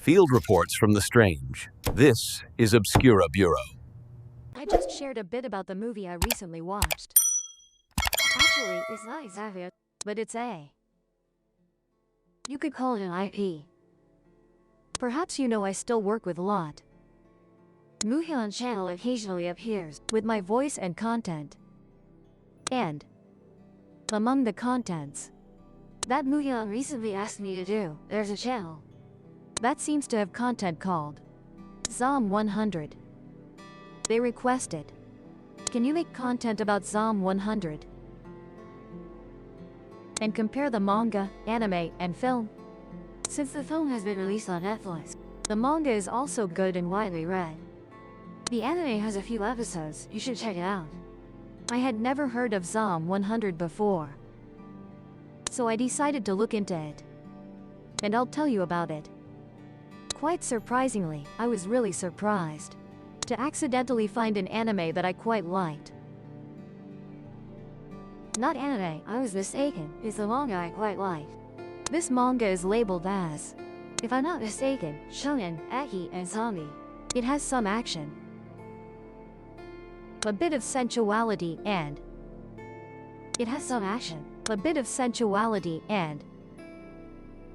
Field reports from the strange. This is Obscura Bureau. I just shared a bit about the movie I recently watched. Actually, it's not exactly but it's a. You could call it an IP. Perhaps you know I still work with Lot. Muhyun channel occasionally appears with my voice and content. And among the contents that Muhyun recently asked me to do, there's a channel that seems to have content called Zom 100. They requested, can you make content about Zom 100? And compare the manga, anime, and film? Since the film has been released on Netflix, the manga is also good and widely read. The anime has a few episodes, you should check it out. I had never heard of Zom 100 before, so I decided to look into it. And I'll tell you about it. Quite surprisingly, I was really surprised to accidentally find an anime that I quite liked. Not anime, I was mistaken, it's a manga I quite like. This manga is labeled as, if I'm not mistaken, shonen, eki, and zombie. It has some action, a bit of sensuality, and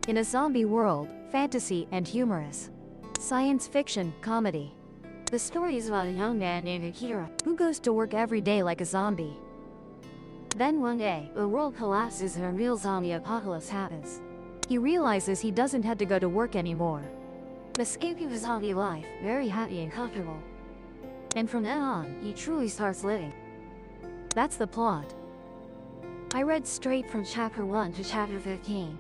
in a zombie world, fantasy and humorous science fiction comedy. The story is about a young man named Akira who goes to work every day like a zombie. Then one day, the world collapses and a real zombie apocalypse happens. He realizes he doesn't have to go to work anymore, escaping the zombie life, very happy and comfortable. And from then on, he truly starts living. That's the plot. I read straight from chapter 1 to chapter 15.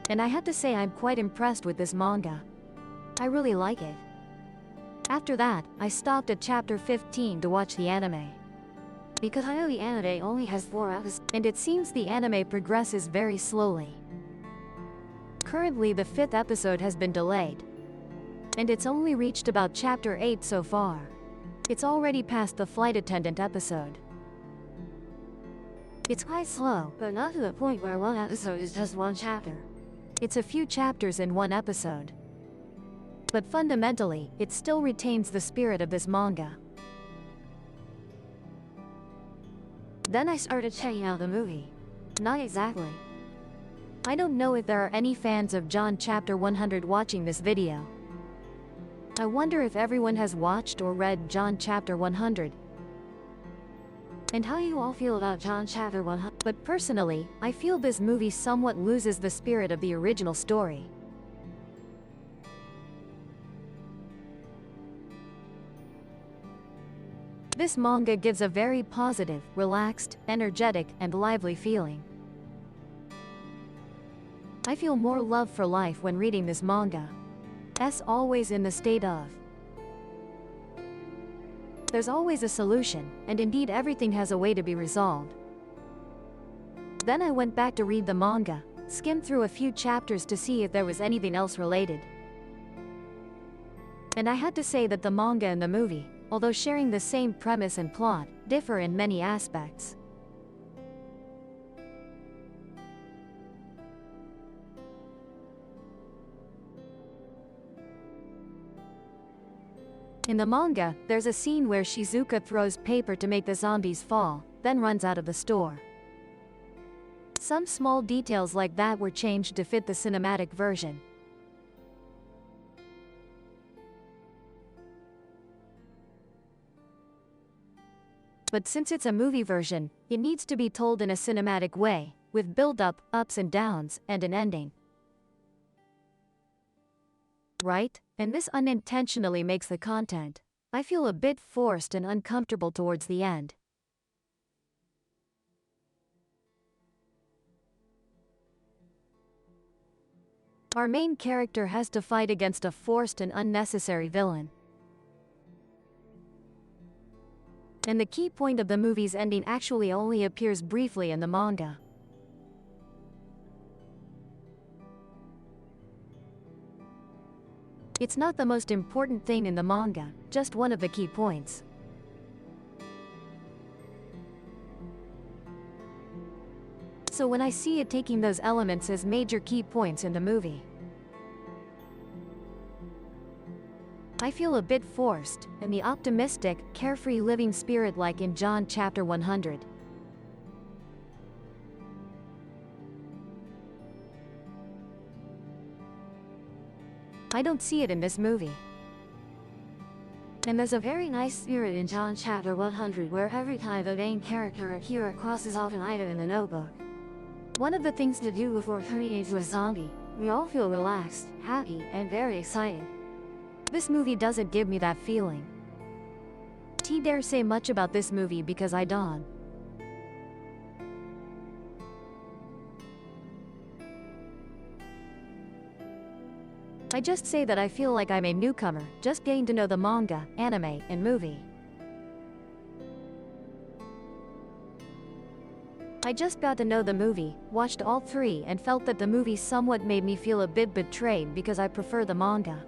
And I have to say I'm quite impressed with this manga. I really like it. After that, I stopped at chapter 15 to watch the anime, because I know the anime only has 4 episodes, and it seems the anime progresses very slowly. Currently the 5th episode has been delayed, and it's only reached about chapter 8 so far. It's already past the flight attendant episode. It's quite slow, but not to the point where one episode is just one chapter. It's a few chapters in one episode. But fundamentally, it still retains the spirit of this manga. Then I started checking out the movie. Not exactly. I don't know if there are any fans of John chapter 100 watching this video. I wonder if everyone has watched or read John chapter 100. And how you all feel about John chapter 100. But personally, I feel this movie somewhat loses the spirit of the original story. This manga gives a very positive, relaxed, energetic, and lively feeling. I feel more love for life when reading this manga. Always in the state of, there's always a solution, and indeed everything has a way to be resolved. Then I went back to read the manga, skimmed through a few chapters to see if there was anything else related. And I had to say that the manga and the movie, although sharing the same premise and plot, differ in many aspects. In the manga, there's a scene where Shizuka throws paper to make the zombies fall, then runs out of the store. Some small details like that were changed to fit the cinematic version. But since it's a movie version, it needs to be told in a cinematic way, with build-up, ups and downs, and an ending. Right? And this unintentionally makes the content, I feel, a bit forced and uncomfortable towards the end. Our main character has to fight against a forced and unnecessary villain. And the key point of the movie's ending actually only appears briefly in the manga. It's not the most important thing in the manga, just one of the key points. So when I see it taking those elements as major key points in the movie, I feel a bit forced, and the optimistic, carefree living spirit like in John chapter 100. I don't see it in this movie. And there's a very nice spirit in John chapter 100 where every time the main character or hero crosses off an item in the notebook, one of the things to do before turning into a zombie, we all feel relaxed, happy, and very excited. This movie doesn't give me that feeling. T dare say much about this movie because I don't. I just say that I feel like I'm a newcomer, just getting to know the manga, anime, and movie. I just got to know the movie, watched all three, and felt that the movie somewhat made me feel a bit betrayed because I prefer the manga.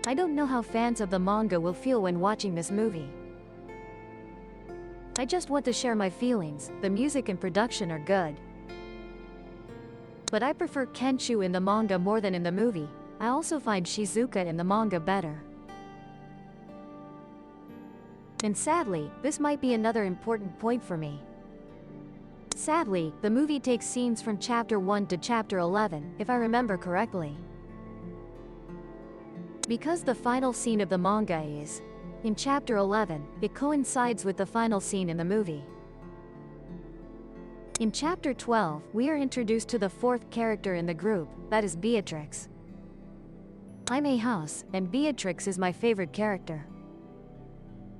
I don't know how fans of the manga will feel when watching this movie. I just want to share my feelings. The music and production are good. But I prefer Kenshu in the manga more than in the movie. I also find Shizuka in the manga better. And sadly, this might be another important point for me. Sadly, the movie takes scenes from chapter 1 to chapter 11, if I remember correctly. Because the final scene of the manga is in chapter 11, it coincides with the final scene in the movie. In chapter 12, we are introduced to the fourth character in the group, that is Beatrix. I'm a house, and Beatrix is my favorite character.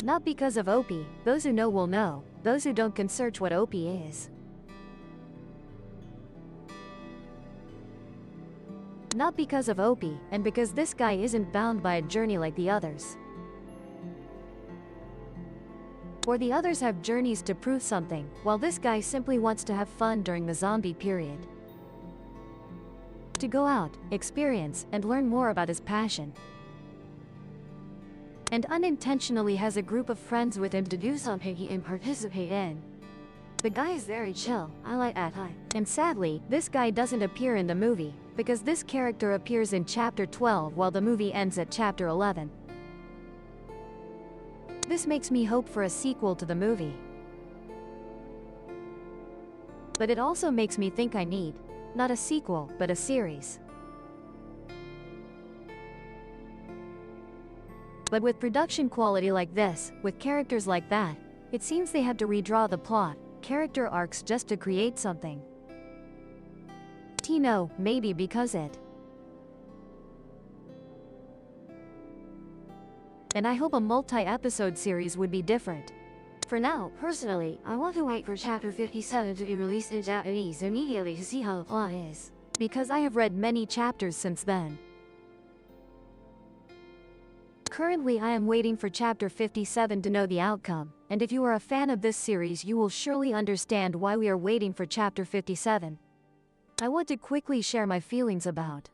Not because of Opie, those who know will know, those who don't can search what Opie is. Not because of Opie, and because this guy isn't bound by a journey like the others. Or the others have journeys to prove something, while this guy simply wants to have fun during the zombie period. To go out, experience, and learn more about his passion. And unintentionally has a group of friends with him to do something he can participate in. The guy is very chill, I like that type. And sadly, this guy doesn't appear in the movie, because this character appears in chapter 12 while the movie ends at chapter 11. This makes me hope for a sequel to the movie. But it also makes me think I need, not a sequel, but a series. But with production quality like this, with characters like that, it seems they had to redraw the plot, character arcs just to create something. Tino, maybe because it. And I hope a multi-episode series would be different. For now, personally, I want to wait for chapter 57 to be released in Japanese immediately to see how the plot is, because I have read many chapters since then. Currently I am waiting for chapter 57 to know the outcome, and if you are a fan of this series you will surely understand why we are waiting for chapter 57. I want to quickly share my feelings about.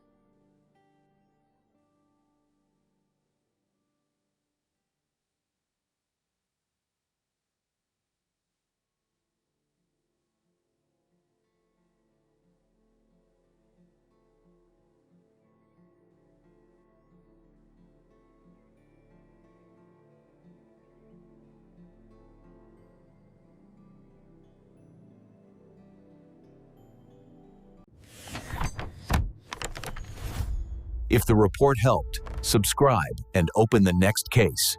If the report helped, subscribe and open the next case.